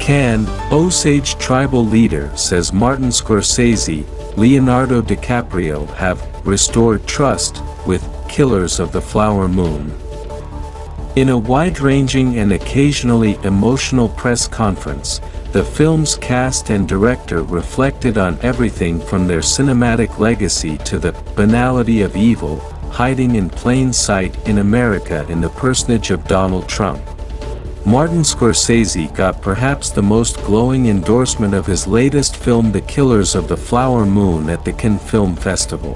Cannes, Osage tribal leader says Martin Scorsese, Leonardo DiCaprio have restored trust with Killers of the Flower Moon. In a wide-ranging and occasionally emotional press conference, the film's cast and director reflected on everything from their cinematic legacy to the banality of evil hiding in plain sight in America in the personage of Donald Trump. Martin Scorsese got perhaps the most glowing endorsement of his latest film The Killers of the Flower Moon at the Cannes Film Festival.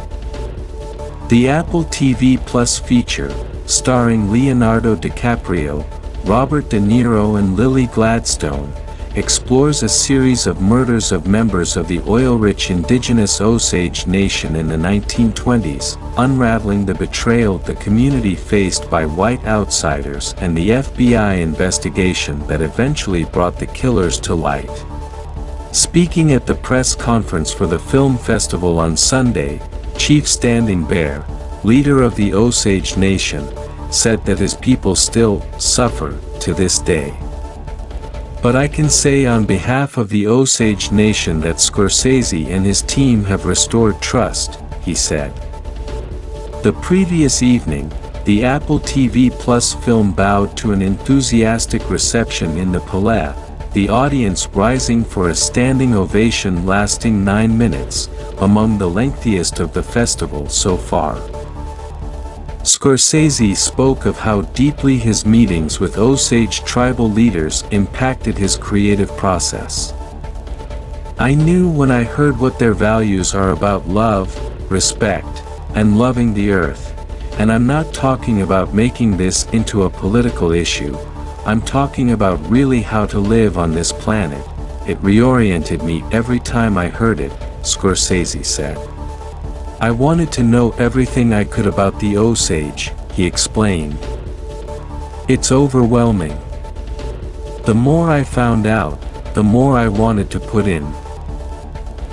The Apple TV Plus feature, starring Leonardo DiCaprio, Robert De Niro and Lily Gladstone, explores a series of murders of members of the oil-rich Indigenous Osage Nation in the 1920s, unraveling the betrayal the community faced by white outsiders and the FBI investigation that eventually brought the killers to light. Speaking at the press conference for the film festival on Sunday, Chief Standing Bear, leader of the Osage Nation, said that his people still suffer to this day. But I can say on behalf of the Osage Nation that Scorsese and his team have restored trust, he said. The previous evening, the Apple TV Plus film bowed to an enthusiastic reception in the Palais, the audience rising for a standing ovation lasting 9 minutes, among the lengthiest of the festival so far. Scorsese spoke of how deeply his meetings with Osage tribal leaders impacted his creative process. I knew when I heard what their values are about love, respect, and loving the earth, and I'm not talking about making this into a political issue, I'm talking about really how to live on this planet. It reoriented me every time I heard it, Scorsese said. I wanted to know everything I could about the Osage, he explained. It's overwhelming. The more I found out, the more I wanted to put in.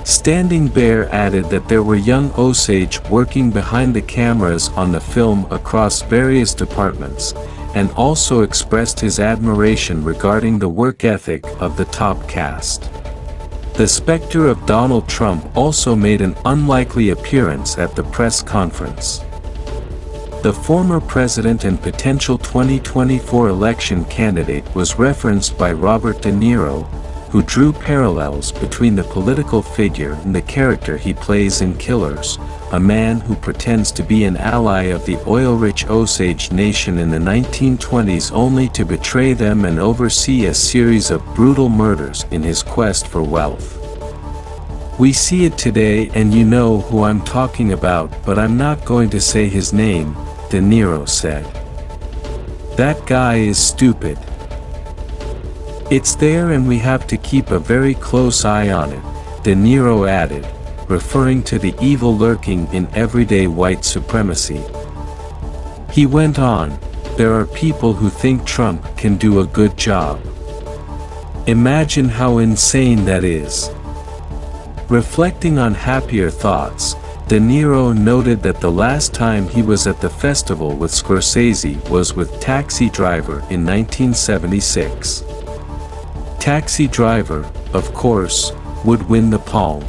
Standing Bear added that there were young Osage working behind the cameras on the film across various departments, and also expressed his admiration regarding the work ethic of the top cast. The specter of Donald Trump also made an unlikely appearance at the press conference. The former president and potential 2024 election candidate was referenced by Robert De Niro, who drew parallels between the political figure and the character he plays in Killers, a man who pretends to be an ally of the oil-rich Osage Nation in the 1920s only to betray them and oversee a series of brutal murders in his quest for wealth. We see it today, and you know who I'm talking about, but I'm not going to say his name, De Niro said. That guy is stupid. It's there and we have to keep a very close eye on it, De Niro added, referring to the evil lurking in everyday white supremacy. He went on, there are people who think Trump can do a good job. Imagine how insane that is. Reflecting on happier thoughts, De Niro noted that the last time he was at the festival with Scorsese was with Taxi Driver in 1976. Taxi Driver, of course, would win the Palme.